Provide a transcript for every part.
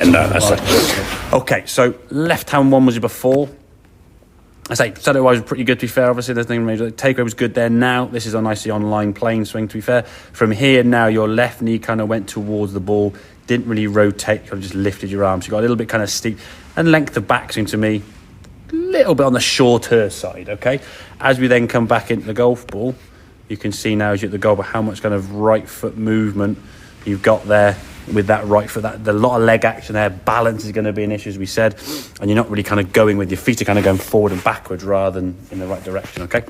No, that's right. Okay, so left-hand one was before. I say, Saturday-wise was pretty good, to be fair. Obviously, there's nothing major. Takeaway was good there. Now, this is a nicely online plane swing, to be fair. From here, now, your left knee kind of went towards the ball. Didn't really rotate. You kind of just lifted your arms. You got a little bit kind of steep. And length of backswing, to me, a little bit on the shorter side, okay? As we then come back into the golf ball, you can see now as you're at the golf ball how much kind of right foot movement you've got there with that right foot. A lot of leg action there. Balance is going to be an issue, as we said. And you're not really kind of going with your feet are kind of going forward and backwards rather than in the right direction, okay?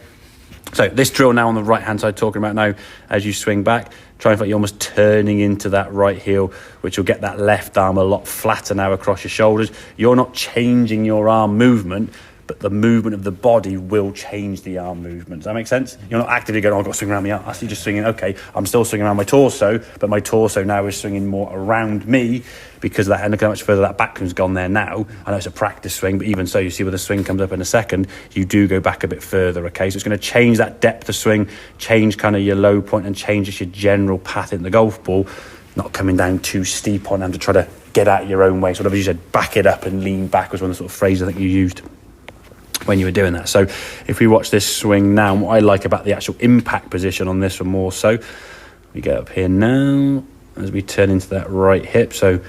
So this drill now on the right-hand side, talking about now as you swing back, try and feel like you're almost turning into that right heel, which will get that left arm a lot flatter now across your shoulders. You're not changing your arm movement, but the movement of the body will change the arm movement. Does that make sense? You're not actively going, oh, I've got to swing around my arm. You're just swinging, okay, I'm still swinging around my torso, but my torso now is swinging more around me because of that. And look how much further that backswing's gone there now. I know it's a practice swing, but even so, you see where the swing comes up in a second, you do go back a bit further, okay? So it's going to change that depth of swing, change kind of your low point and change just your general path in the golf ball, not coming down too steep on them to try to get out your own way. Sort of, as you said, back it up and lean back was one of the sort of phrases I think you used when you were doing that. So if we watch this swing now, what I like about the actual impact position on this one more so, we get up here now as we turn into that right hip, so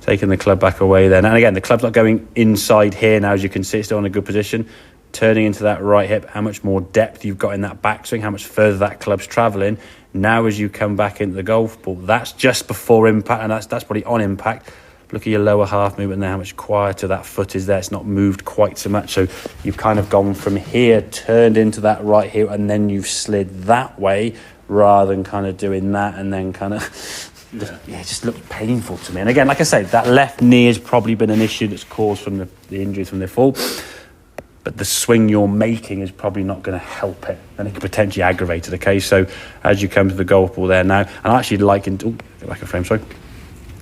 taking the club back away then, and again the club's not going inside here now, as you can see it's still in a good position, turning into that right hip, how much more depth you've got in that backswing, how much further that club's travelling. Now as you come back into the golf ball, that's just before impact, and that's probably on impact. Look at your lower half movement there, how much quieter that foot is there. It's not moved quite so much. So you've kind of gone from here, turned into that right heel, and then you've slid that way rather than kind of doing that and then kind of, it just looks painful to me. And again, like I say, that left knee has probably been an issue that's caused from the injuries from the fall. But the swing you're making is probably not going to help it. And it could potentially aggravate it, okay? So as you come to the golf ball there now, and I actually like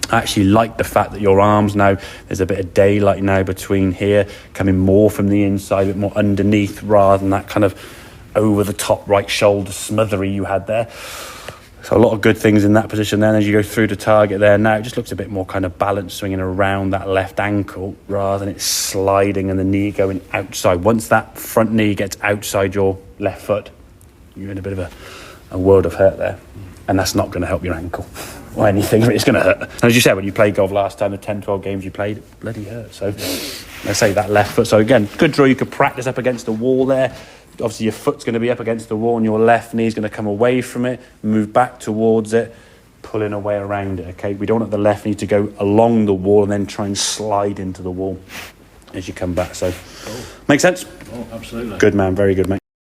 I actually like the fact that your arms now, there's a bit of daylight now between here, coming more from the inside, a bit more underneath rather than that kind of over the top right shoulder smothery you had there. So a lot of good things in that position then as you go through the target there. Now it just looks a bit more kind of balanced swinging around that left ankle rather than it sliding and the knee going outside. Once that front knee gets outside your left foot, you're in a bit of a world of hurt there. And that's not going to help your ankle or anything. It's going to hurt. And as you said, when you played golf last time, the 10, 12 games you played, it bloody hurt. So let's say that left foot. So again, good drill. You could practice up against the wall there. Obviously, your foot's going to be up against the wall and your left knee is going to come away from it, move back towards it, pulling away around it, okay? We don't want the left knee to go along the wall and then try and slide into the wall as you come back. So, make sense? Oh, absolutely. Good man. Very good, mate.